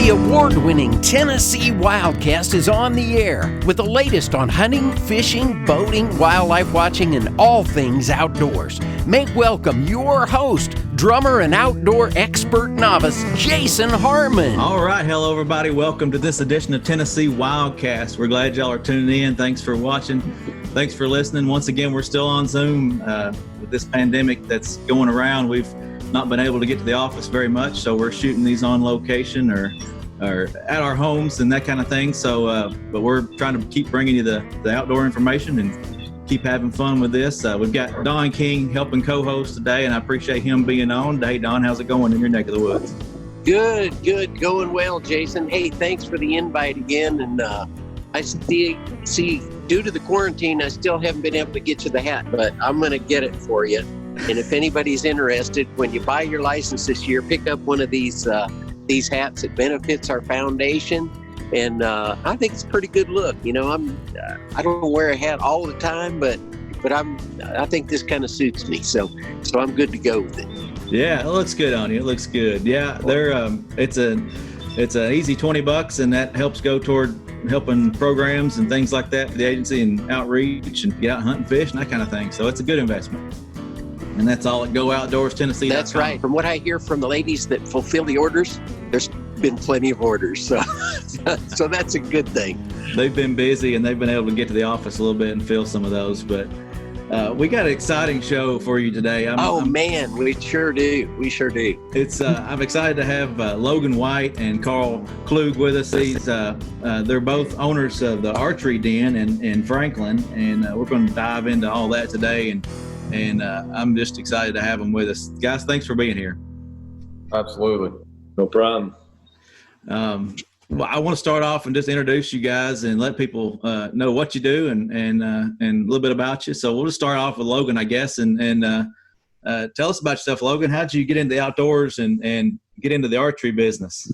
The award-winning Tennessee WildCast is on the air with the latest on hunting, fishing, boating, wildlife watching, and all things outdoors. Make welcome your host, drummer and outdoor expert novice, Jason Harmon. All right. Hello, everybody. Welcome to this edition of Tennessee WildCast. We're glad y'all are tuning in. Thanks for watching. Thanks for listening. Once again, we're still on Zoom with this pandemic that's going around. We've not been able to get to the office very much, so we're shooting these on location or at our homes and that kind of thing. So, but we're trying to keep bringing you the outdoor information and keep having fun with this. We've got Don King helping co-host today, and I appreciate him being on. Hey, Don, how's it going in your neck of the woods? Good. Going well, Jason. Hey, thanks for the invite again. And I see, due to the quarantine, I still haven't been able to get you the hat, but I'm going to get it for you. And if anybody's interested, when you buy your license this year, pick up one of these hats. It benefits our foundation, and I think it's a pretty good look. You know, I don't wear a hat all the time, but I think this kind of suits me, so I'm good to go with it. Yeah, it looks good on you. It looks good. Yeah, it's an easy $20, and that helps go toward helping programs and things like that for the agency and outreach and get out hunting, fish, and that kind of thing. So it's a good investment. And that's all at Go Outdoors Tennessee. That's right. From what I hear from the ladies that fulfill the orders, there's been plenty of orders. So that's a good thing. They've been busy and they've been able to get to the office a little bit and fill some of those. But we got an exciting show for you today. Man, we sure do. It's I'm excited to have Logan White and Karl Klug with us. They're both owners of the Archery Den in Franklin, and we're going to dive into all that today. And I'm just excited to have them with us. Guys, thanks for being here. Absolutely. No problem. Well, I want to start off and just introduce you guys and let people know what you do and a little bit about you. So we'll just start off with Logan, I guess, and tell us about yourself, Logan. How did you get into the outdoors and get into the archery business?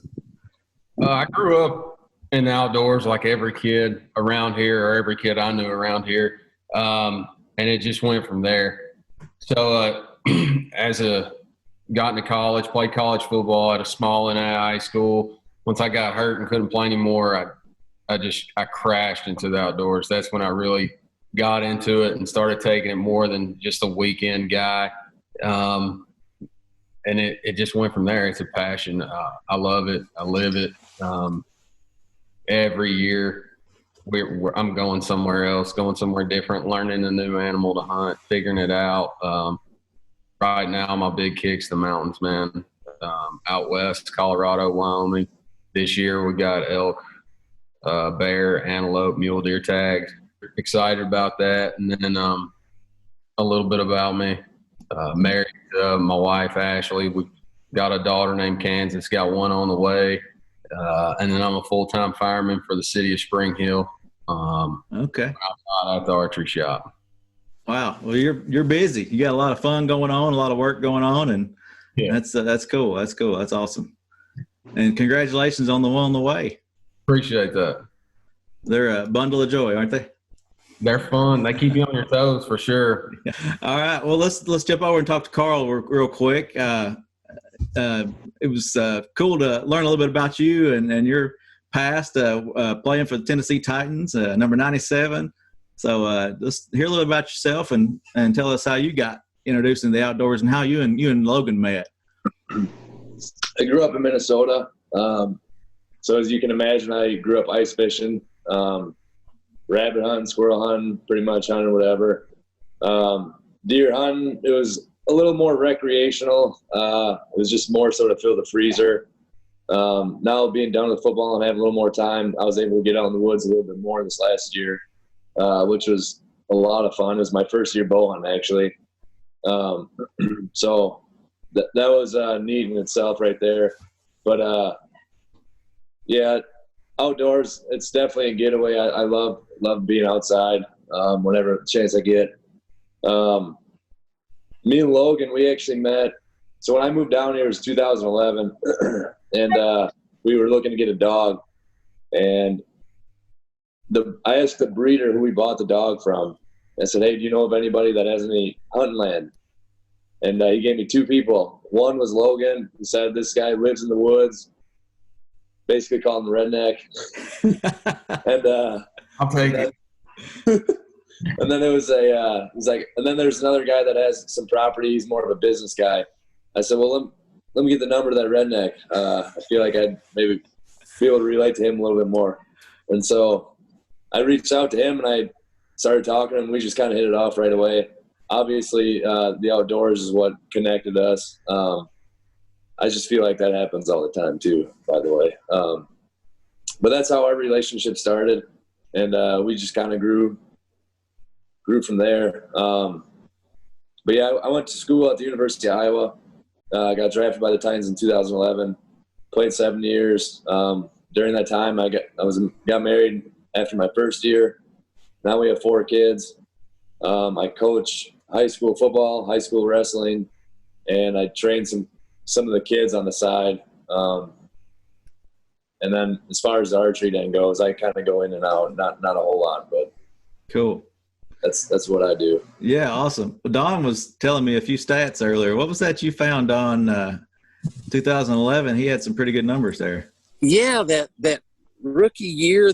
I grew up in the outdoors like every kid around here, or every kid I knew around here, and it just went from there. So got into college, played college football at a small NAIA school. Once I got hurt and couldn't play anymore, I crashed into the outdoors. That's when I really got into it and started taking it more than just a weekend guy. And it just went from there. It's a passion. I love it. I live it. Every year I'm going somewhere else, going somewhere different, learning a new animal to hunt, figuring it out. Right now, my big kick's the mountains, man. Out west, Colorado, Wyoming. This year, we got elk, bear, antelope, mule deer tags. Excited about that. And then a little bit about me. Married to my wife, Ashley. We got a daughter named Kansas, got one on the way. And then I'm a full-time fireman for the city of Spring Hill. Okay. Outside at the archery shop. Wow. Well, you're busy. You got a lot of fun going on, a lot of work going on, and yeah, that's cool. That's cool. That's awesome. And congratulations on the one on the way. Appreciate that. They're a bundle of joy, aren't they? They're fun. They keep you on your toes for sure. All right. Well, let's jump over and talk to Karl real quick. It was cool to learn a little bit about you and your past playing for the Tennessee Titans, number 97. So let's hear a little bit about yourself and tell us how you got introduced into the outdoors and how you and Logan met. I grew up in Minnesota. So as you can imagine, I grew up ice fishing, rabbit hunting, squirrel hunting, pretty much hunting, whatever. Deer hunting, it was a little more recreational. It was just more sort of fill the freezer. Now being done with football and having a little more time, I was able to get out in the woods a little bit more this last year, which was a lot of fun. It was my first year bow hunting, actually. So that was neat in itself right there. But yeah, outdoors, it's definitely a getaway. I love being outside whenever chance I get. Me and Logan, we actually met. So when I moved down here, it was 2011, and we were looking to get a dog. And I asked the breeder who we bought the dog from. I said, hey, do you know of anybody that has any hunting land? And he gave me two people. One was Logan. He said, this guy lives in the woods. basically call him the redneck. And I'll take it. And then it was he's like, and then there's another guy that has some property. He's more of a business guy. I said, well, let me get the number to that redneck. I feel like I'd maybe be able to relate to him a little bit more. And so I reached out to him and I started talking to him. We just kind of hit it off right away. Obviously, the outdoors is what connected us. I just feel like that happens all the time too, by the way. But that's how our relationship started. And we just kind of grew from there. But yeah, I went to school at the University of Iowa. I got drafted by the Titans in 2011, played 7 years. During that time, I got married after my first year. Now we have 4 kids. I coach high school football, high school wrestling, and I train some of the kids on the side. And then as far as the Archery Den goes, I kind of go in and out, not a whole lot, but Cool. that's what I do. Yeah, awesome. Don was telling me a few stats earlier. What was that you found on 2011? He had some pretty good numbers there. Yeah, that rookie year,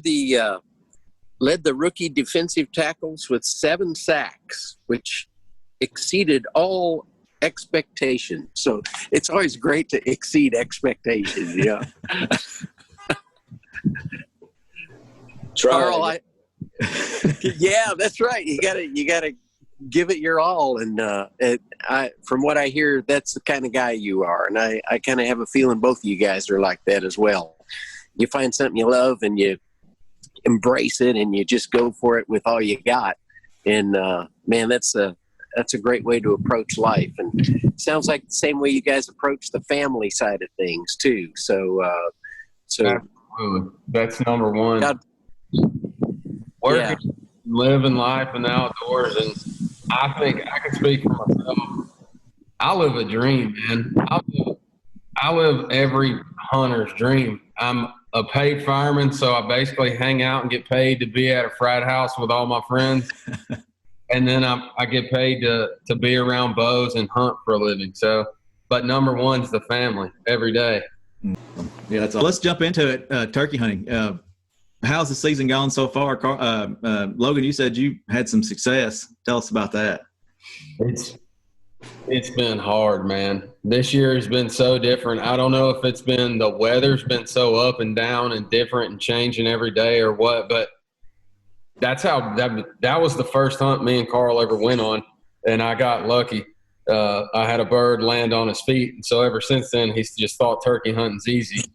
led the rookie defensive tackles with 7 sacks, which exceeded all expectations. So it's always great to exceed expectations. Yeah. Karl, yeah, that's right. You gotta give it your all. And from what I hear, that's the kind of guy you are. And I kind of have a feeling both of you guys are like that as well. You find something you love and you embrace it and you just go for it with all you got. And man, that's a great way to approach life. And it sounds like the same way you guys approach the family side of things too. So Absolutely. That's number one. God, Working, living life in the outdoors. And I think I can speak for myself. I live a dream, man. I live every hunter's dream. I'm a paid fireman, so I basically hang out and get paid to be at a frat house with all my friends. And then I get paid to be around bows and hunt for a living. So, but number one's the family every day. Yeah, that's all. Let's jump into it. Turkey hunting. How's the season gone so far? Logan, you said you had some success. Tell us about that. It's been hard, man. This year has been so different. I don't know if it's been the weather's been so up and down and different and changing every day or what, but that's how that was the first hunt me and Karl ever went on, and I got lucky. I had a bird land on his feet, and so ever since then he's just thought turkey hunting's easy.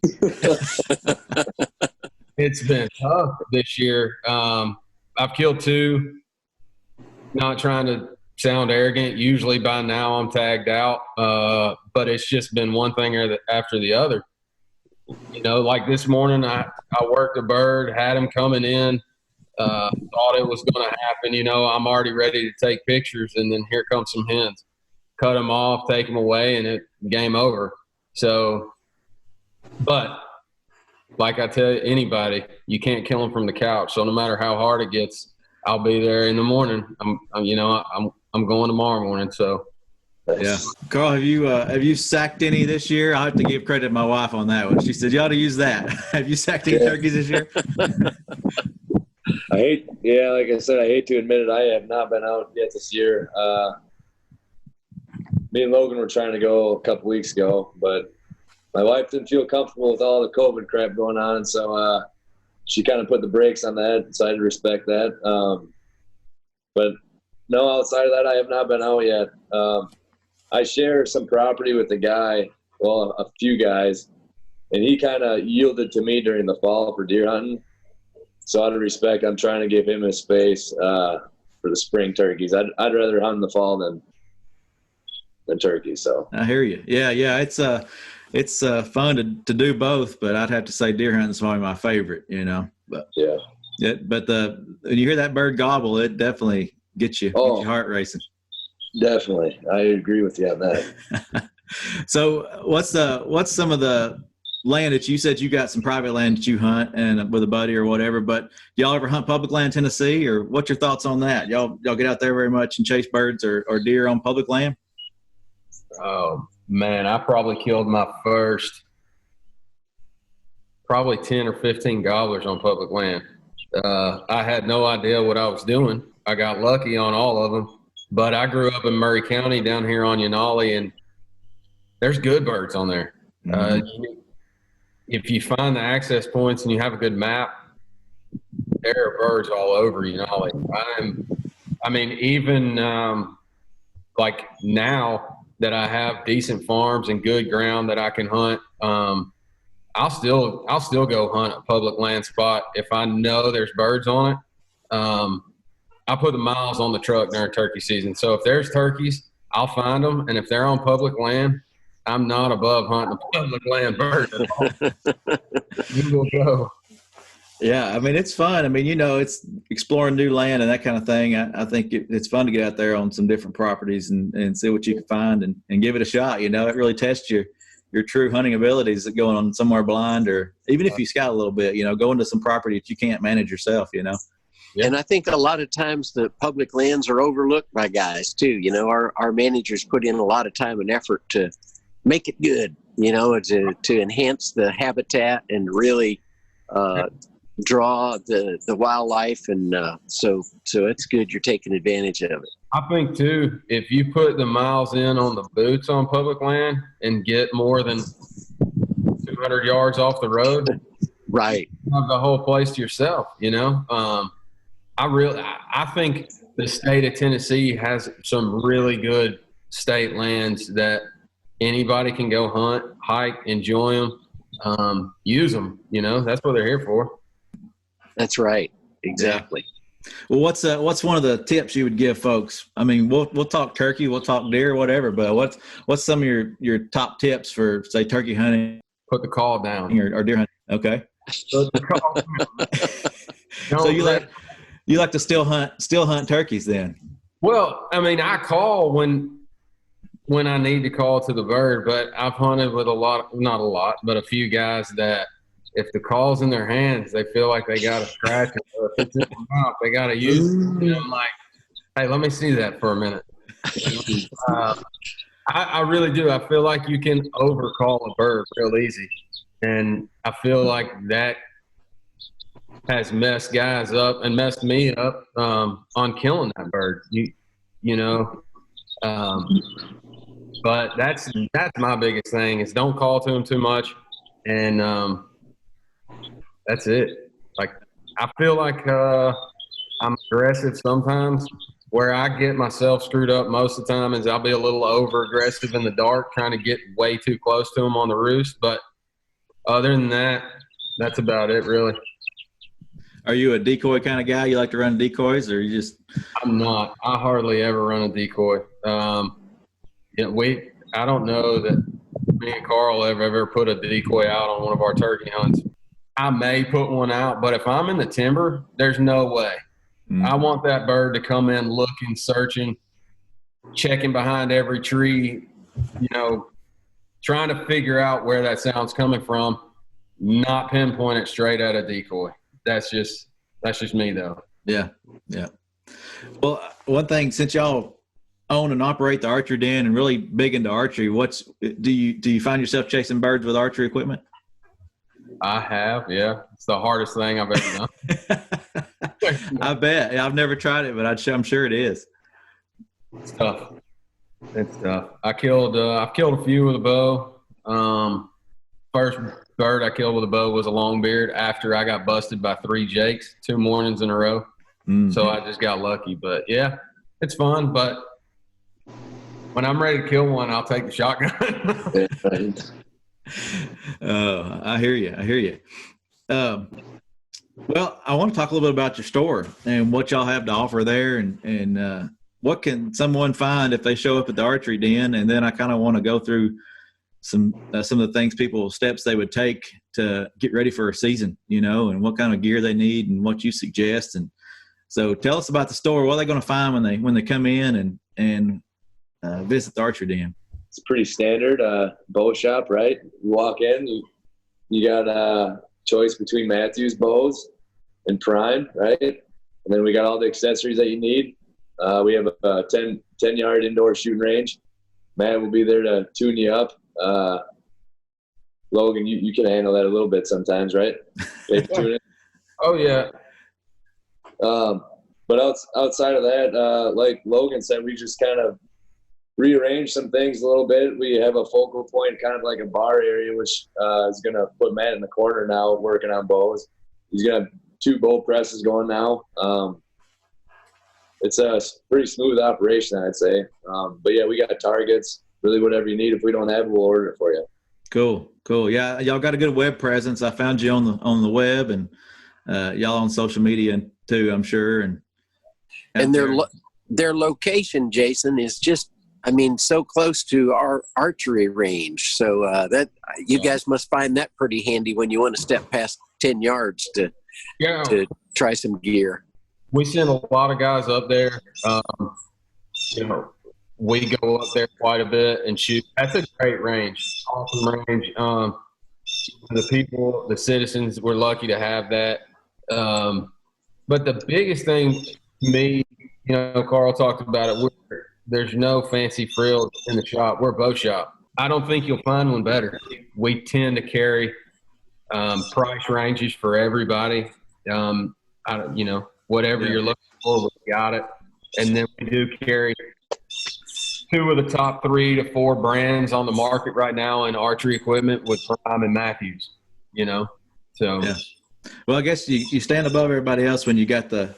It's been tough this year. I've killed 2. Not trying to sound arrogant. Usually by now I'm tagged out, but it's just been one thing after the other. You know, like this morning I worked a bird, had him coming in, thought it was going to happen. You know, I'm already ready to take pictures, and then here comes some hens. Cut them off, take them away, and game over. So, but like I tell anybody, you can't kill them from the couch. So no matter how hard it gets, I'll be there in the morning. I'm going tomorrow morning. So, yeah. Karl, have you sacked any this year? I have to give credit to my wife on that one. She said you ought to use that. Have you sacked any turkeys this year? Like I said, I hate to admit it. I have not been out yet this year. Me and Logan were trying to go a couple weeks ago, but my wife didn't feel comfortable with all the COVID crap going on, and so she kind of put the brakes on that, so I had to respect that. But no, outside of that, I have not been out yet. I share some property with a guy, well, a few guys, and he kind of yielded to me during the fall for deer hunting. So out of respect, I'm trying to give him his space for the spring turkeys. I'd rather hunt in the fall than turkey. So I hear you. Yeah. It's fun to do both, but I'd have to say deer hunting is probably my favorite, you know, but but when you hear that bird gobble, it definitely gets your heart racing. Definitely. I agree with you on that. So what's some of the land that you said you got some private land that you hunt and with a buddy or whatever, but y'all ever hunt public land in Tennessee, or what's your thoughts on that? Y'all get out there very much and chase birds or deer on public land? Oh man, I probably killed my first probably 10 or 15 gobblers on public land. I had no idea what I was doing. I got lucky on all of them, but I grew up in Murray County down here on Yanali, and there's good birds on there. If you find the access points and you have a good map, there are birds all over Yanali. I mean, even like now that I have decent farms and good ground that I can hunt, I'll still go hunt a public land spot if I know there's birds on it. I put the miles on the truck during turkey season. So if there's turkeys, I'll find them. And if they're on public land, I'm not above hunting a public land bird at all. You will go. Yeah, I mean, it's fun. I mean, it's exploring new land and that kind of thing. I think it's fun to get out there on some different properties and see what you can find and give it a shot. It really tests your true hunting abilities going on somewhere blind, or even if you scout a little bit, go into some property that you can't manage yourself, Yeah. And I think a lot of times the public lands are overlooked by guys too. Our managers put in a lot of time and effort to make it good, to enhance the habitat and really draw the wildlife. And so it's good you're taking advantage of it. I think too, if you put the miles in on the boots on public land and get more than 200 yards off the road, right, you have the whole place to yourself. I think the state of Tennessee has some really good state lands that anybody can go hunt, hike, enjoy them, use them. That's what they're here for. That's right. Exactly. Well, what's one of the tips you would give folks? I mean, we'll talk turkey, we'll talk deer, whatever, but what's some of your top tips for, say, turkey hunting? Put the call down. Or deer hunting. Okay. Put the call down. So you like to still hunt turkeys then? Well, I mean, I call when I need to call to the bird, but I've hunted with not a lot, but a few guys that if the call's in their hands, they feel like they got to scratch it. Or if it's in their mouth, they got to use it. I'm like, hey, let me see that for a minute. I really do. I feel like you can overcall a bird real easy. And I feel like that has messed guys up and messed me up on killing that bird. But that's my biggest thing is don't call to them too much. And that's it. Like, I feel like I'm aggressive sometimes. Where I get myself screwed up most of the time is I'll be a little over aggressive in the dark, trying to get way too close to them on the roost. But other than that, that's about it, really. Are you a decoy kind of guy? You like to run decoys, or you just? I'm not. I hardly ever run a decoy. I don't know that me and Karl ever put a decoy out on one of our turkey hunts. I may put one out, but if I'm in the timber, there's no way. I want that bird to come in looking, searching, checking behind every tree, trying to figure out where that sound's coming from, not pinpoint it straight at a decoy. That's just me though. Yeah. Yeah. Well, one thing, since y'all own and operate the Archery Den and really big into archery, do you find yourself chasing birds with archery equipment? I have, yeah. It's the hardest thing I've ever done. I bet. I've never tried it, but I'm sure it is. It's tough. It's tough. I've killed a few with a bow. First bird I killed with a bow was a longbeard after I got busted by 3 jakes 2 mornings in a row. Mm-hmm. So I just got lucky. But, yeah, it's fun. But when I'm ready to kill one, I'll take the shotgun. Oh, I hear you. Well, I want to talk a little bit about your store and what y'all have to offer there, and what can someone find if they show up at the Archery Den. And then I kind of want to go through some of the steps they would take to get ready for a season, and what kind of gear they need and what you suggest. And so tell us about the store. What are they going to find when they come in and visit the Archery Den? It's pretty standard bow shop, right? You walk in, you got a choice between Matthews bows and prime, right? And then we got all the accessories that you need. We have a 10-yard indoor shooting range. Matt will be there to tune you up. Logan, you can handle that a little bit sometimes, right? Paper tuning. Oh yeah. But outside of that, like Logan said, we just kind of rearrange some things a little bit. We have a focal point, kind of like a bar area, which is going to put Matt in the corner now working on bows. He's going to have 2 bow presses going now. It's a pretty smooth operation, I'd say. But, yeah, we got targets. Really whatever you need. If we don't have it, we'll order it for you. Cool. Yeah, y'all got a good web presence. I found you on the web, and y'all on social media too, I'm sure. And their location, Jason, is just, I mean, so close to our archery range. So that you guys must find that pretty handy when you want to step past 10 yards to try some gear. We send a lot of guys up there. We go up there quite a bit and shoot. That's a great range, awesome range. The people, the citizens, we're lucky to have that. But the biggest thing to me, Karl talked about it. There's no fancy frills in the shop. We're a bow shop. I don't think you'll find one better. We tend to carry price ranges for everybody. Whatever you're looking for, we got it. And then we do carry 2 of the top 3 to 4 brands on the market right now in archery equipment with Prime and Matthews. So yeah. Well, I guess you stand above everybody else when you got the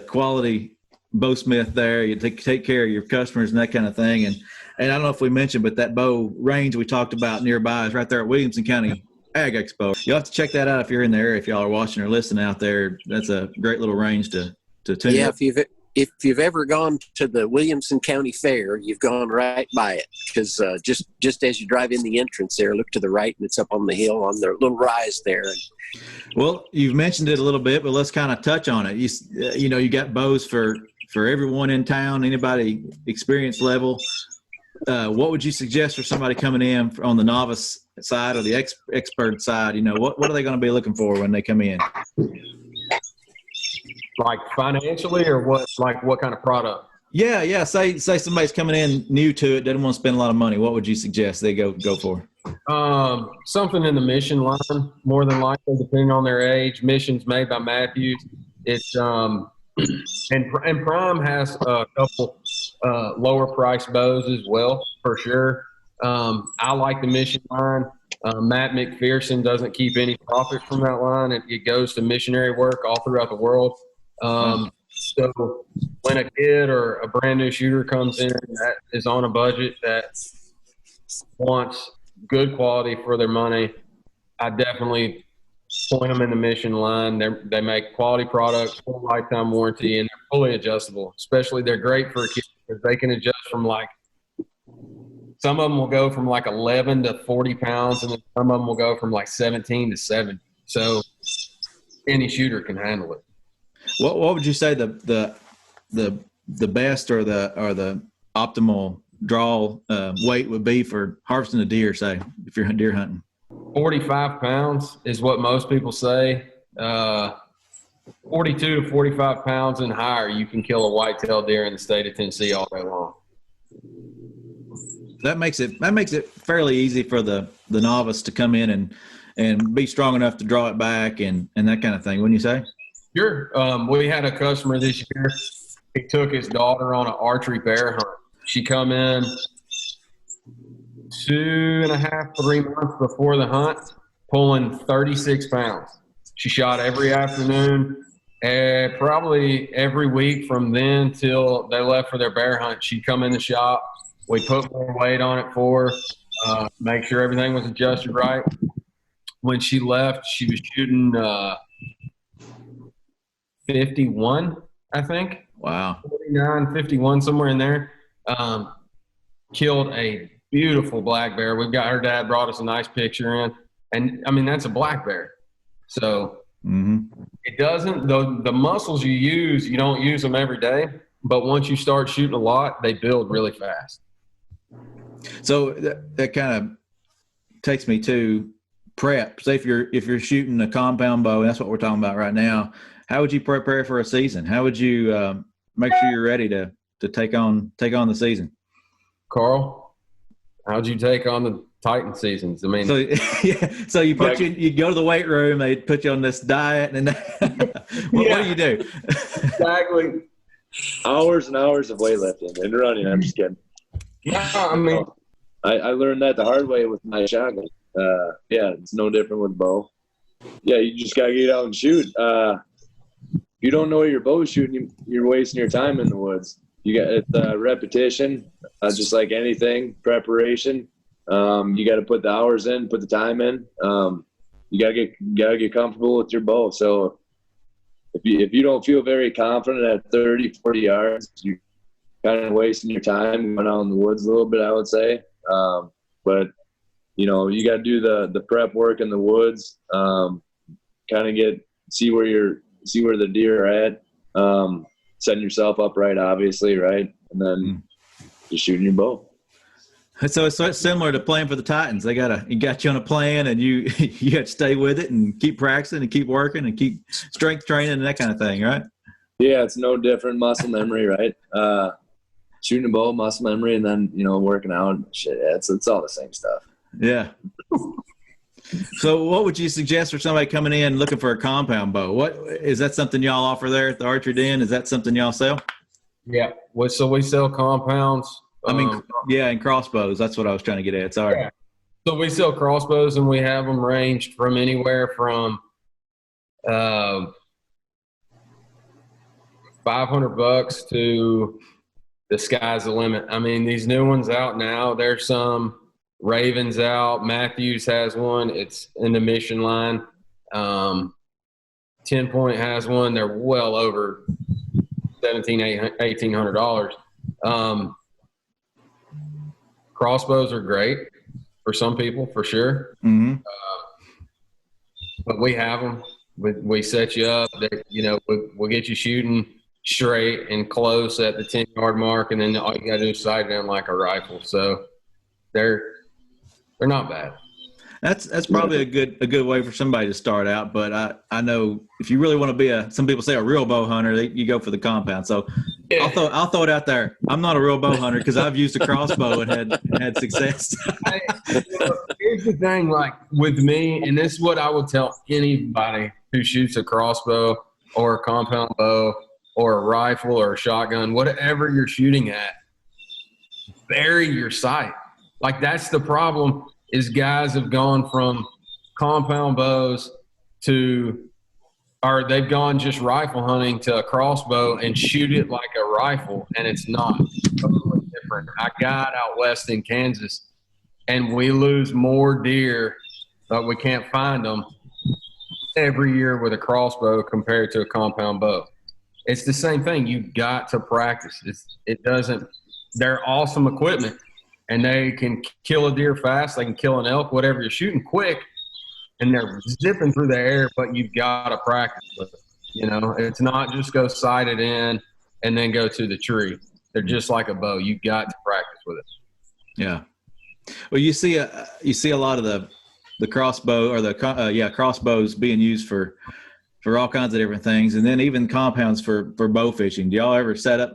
quality bowsmith there. You take care of your customers and that kind of thing. And I don't know if we mentioned, but that bow range we talked about nearby is right there at Williamson County Ag Expo. You'll have to check that out if you're in the area. If y'all are watching or listening out there, that's a great little range to tune. Yeah, if you've ever gone to the Williamson County Fair, you've gone right by it, because just as you drive in the entrance there, look to the right, and it's up on the hill on the little rise there. Well, you've mentioned it a little bit, but let's kind of touch on it. You got bows for everyone in town, anybody experience level. What would you suggest for somebody coming in on the novice side or the expert side? What are they going to be looking for when they come in? Like financially, or what kind of product? Yeah. Say somebody's coming in new to it, doesn't want to spend a lot of money. What would you suggest they go for? Something in the Mission line, more than likely, depending on their age. Mission's made by Matthews. It's and Prime has a couple lower price bows as well, for sure. I like the Mission line. Matt McPherson doesn't keep any profit from that line. It goes to missionary work all throughout the world. So when a kid or a brand new shooter comes in that is on a budget that wants good quality for their money, I definitely point them in the Mission line. They make quality products, full lifetime warranty, and they're fully adjustable. Especially, they're great for a kid because they can adjust from some of them will go from 11 to 40 pounds, and then some of them will go from 17 to 70. So any shooter can handle it. What would you say the best or the optimal draw weight would be for harvesting a deer, say, if you're deer hunting? 45 pounds is what most people say. 42 to 45 pounds and higher, you can kill a whitetail deer in the state of Tennessee all day long. That makes it fairly easy for the novice to come in and be strong enough to draw it back and that kind of thing, wouldn't you say? Sure. We had a customer this year. He took his daughter on an archery bear hunt. She come in 2.5, 3 months before the hunt, pulling 36 pounds. She shot every afternoon, and probably every week from then till they left for their bear hunt. She'd come in the shop. We put more weight on it for her, make sure everything was adjusted right. When she left, she was shooting 51, I think. Wow. 49, 51, somewhere in there. Killed a beautiful black bear. Her dad brought us a nice picture in. And, I mean, that's a black bear. So it doesn't – the muscles you use, you don't use them every day. But once you start shooting a lot, they build really fast. So that kind of takes me to prep. Say if you're shooting a compound bow, and that's what we're talking about right now, how would you prepare for a season? How would you make sure you're ready to take on the season? Karl, how'd you take on Titan seasons. I mean, so so you go to the weight room, they put you on this diet, and what do you do? Exactly. Hours and hours of weightlifting and running. I'm just kidding. Yeah, I mean, I learned that the hard way with my shotgun. It's no different with bow. Yeah, you just gotta get out and shoot. If you don't know your bow shooting, you're wasting your time in the woods. You got it's repetition, just like anything. Preparation. You got to put the hours in, put the time in. You gotta get comfortable with your bow. So if you don't feel very confident at 30, 40 yards, you're kind of wasting your time going out in the woods a little bit, I would say. But you got to do the prep work in the woods. Kind of see where the deer are at. Setting yourself up right, obviously, right, and then just shooting your bow. So it's similar to playing for the Titans. You got you on a plan, and you have to stay with it and keep practicing and keep working and keep strength training and that kind of thing, right? Yeah, it's no different. Muscle memory, right? Shooting a bow, muscle memory, and then working out. Shit, it's all the same stuff. Yeah. So what would you suggest for somebody coming in looking for a compound bow? What is that something y'all offer there at the Archery Den? Is that something y'all sell? Yeah. So we sell compounds. And crossbows. That's what I was trying to get at. Sorry. Yeah. So we sell crossbows, and we have them ranged from anywhere from $500 to the sky's the limit. I mean, these new ones out now, there's some Ravens out. Matthews has one. It's in the Mission line. 10 Point has one. They're well over $1,800. Crossbows are great for some people, for sure. Mm-hmm. But we have them. We set you up. We'll get you shooting straight and close at the 10-yard mark, and then all you got to do is sight down like a rifle. So they're not bad. That's probably a good way for somebody to start out. But I know if you really want to be some people say a real bow hunter, you go for the compound. So yeah. I'll throw it out there. I'm not a real bow hunter because I've used a crossbow and had success. Here's the thing, like with me, and this is what I would tell anybody who shoots a crossbow or a compound bow or a rifle or a shotgun, whatever you're shooting at, bury your sight. Like that's the problem. Is guys have gone from compound bows or they've gone just rifle hunting to a crossbow and shoot it like a rifle, and it's not. It's totally different. I got out west in Kansas, and we lose more deer, but we can't find them every year with a crossbow compared to a compound bow. It's the same thing. You've got to practice. They're awesome equipment. And they can kill a deer fast. They can kill an elk, whatever. You're shooting quick, and they're zipping through the air, but you've got to practice with it. It's not just go sight it in and then go to the tree. They're just like a bow. You've got to practice with it. Yeah. Well, you see a lot of the crossbow or crossbows being used for all kinds of different things, and then even compounds for bow fishing. Do y'all ever set up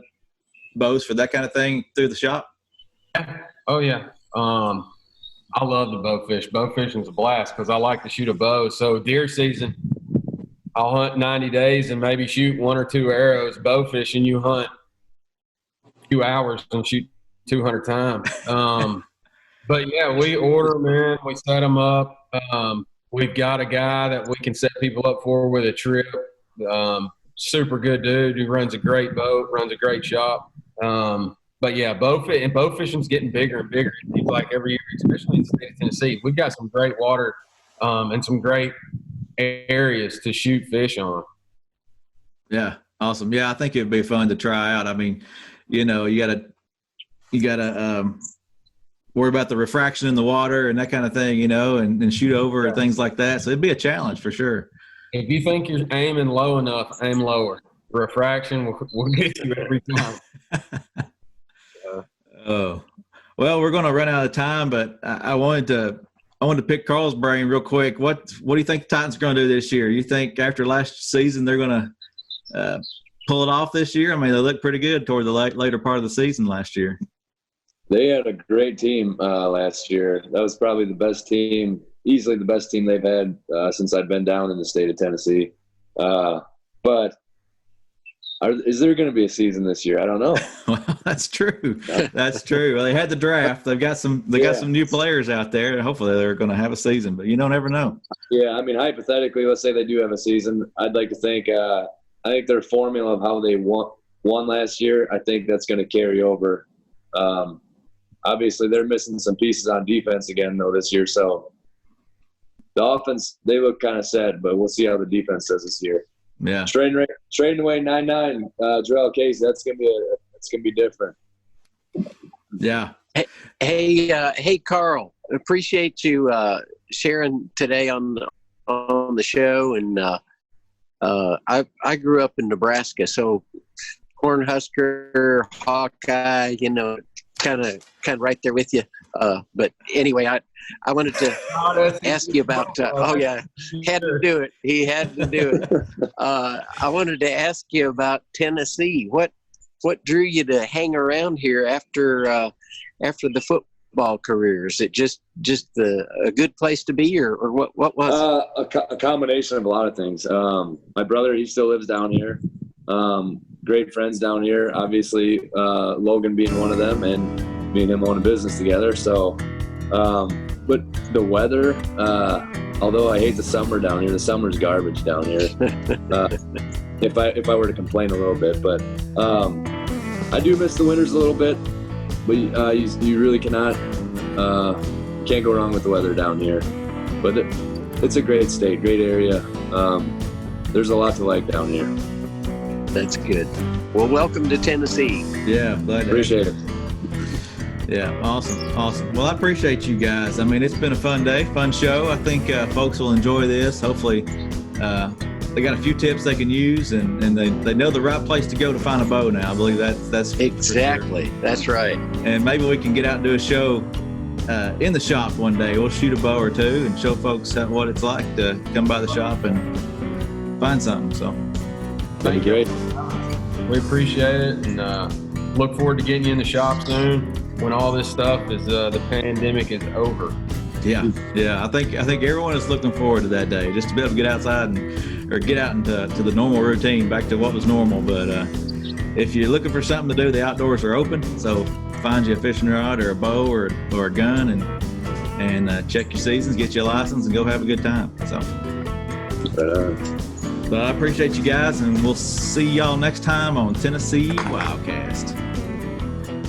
bows for that kind of thing through the shop? Yeah. Oh, yeah. I love to bow fish. Bow fishing's a blast because I like to shoot a bow. So deer season, I'll hunt 90 days and maybe shoot 1 or 2 arrows. Bow fishing, you hunt a few hours and shoot 200 times. But, yeah, we order them in. We set them up. We've got a guy that we can set people up for with a trip. Super good dude who runs a great boat, runs a great shop. But yeah, bow fishing's getting bigger and bigger. It seems like every year, especially in the state of Tennessee. We've got some great water and some great areas to shoot fish on. Yeah, awesome. Yeah, I think it'd be fun to try out. I mean, you gotta worry about the refraction in the water and that kind of thing, and shoot over and things like that. So it'd be a challenge for sure. If you think you're aiming low enough, aim lower. Refraction will get you every time. Oh, well, we're going to run out of time, but I wanted to pick Karl's brain real quick. What do you think the Titans are going to do this year? You think after last season they're going to pull it off this year? I mean, they looked pretty good toward the later part of the season last year. They had a great team last year. That was probably the best team, easily the best team they've had since I've been down in the state of Tennessee. But is there going to be a season this year? I don't know. Well, that's true. That's true. Well, they had the draft. They've got some. They got some new players out there, and hopefully they're going to have a season. But you don't ever know. Yeah, I mean, hypothetically, let's say they do have a season. I'd like to think. I think their formula of how they won last year, I think that's going to carry over. Obviously, they're missing some pieces on defense again, though, this year. So the offense, they look kind of sad, but we'll see how the defense does this year. Yeah. Trading away 9-9, Jarrell Case, that's gonna be different. Yeah. Hey, Karl, appreciate you sharing today on the show. And I grew up in Nebraska, so Cornhusker, Hawkeye, kind of right there with you. But anyway, I wanted to ask you about. Had to do it. He had to do it. I wanted to ask you about Tennessee. What drew you to hang around here after the football career? Is it just a good place to be, or what was it? A combination of a lot of things. My brother, he still lives down here. Great friends down here. Obviously, Logan being one of them, and me and him own a business together. So. But the weather, although I hate the summer down here, the summer's garbage down here. If I were to complain a little bit, but I do miss the winters a little bit. But you really can't go wrong with the weather down here. But it's a great state, great area. There's a lot to like down here. That's good. Well, welcome to Tennessee. Yeah, appreciate it. Yeah, awesome. Well, I appreciate you guys. I mean, it's been a fun day, fun show. I think folks will enjoy this. Hopefully, they got a few tips they can use, and they know the right place to go to find a bow now. I believe that's exactly. Sure. That's right. And maybe we can get out and do a show in the shop one day. We'll shoot a bow or two and show folks what it's like to come by the shop and find something. So, thank you. We appreciate it, and look forward to getting you in the shop soon. When all this stuff is the pandemic is over. Yeah. I think everyone is looking forward to that day, just to be able to get outside or get out into the normal routine, back to what was normal. But if you're looking for something to do, the outdoors are open. So find you a fishing rod or a bow or a gun, and check your seasons, get you a license, and go have a good time. So. But I appreciate you guys, and we'll see y'all next time on Tennessee WildCast.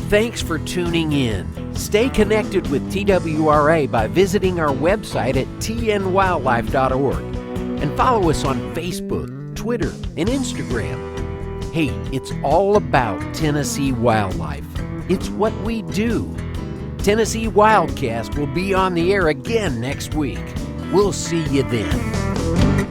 Thanks for tuning in. Stay connected with TWRA by visiting our website at tnwildlife.org and follow us on Facebook, Twitter, and Instagram. Hey, it's all about Tennessee wildlife. It's what we do. Tennessee WildCast will be on the air again next week. We'll see you then.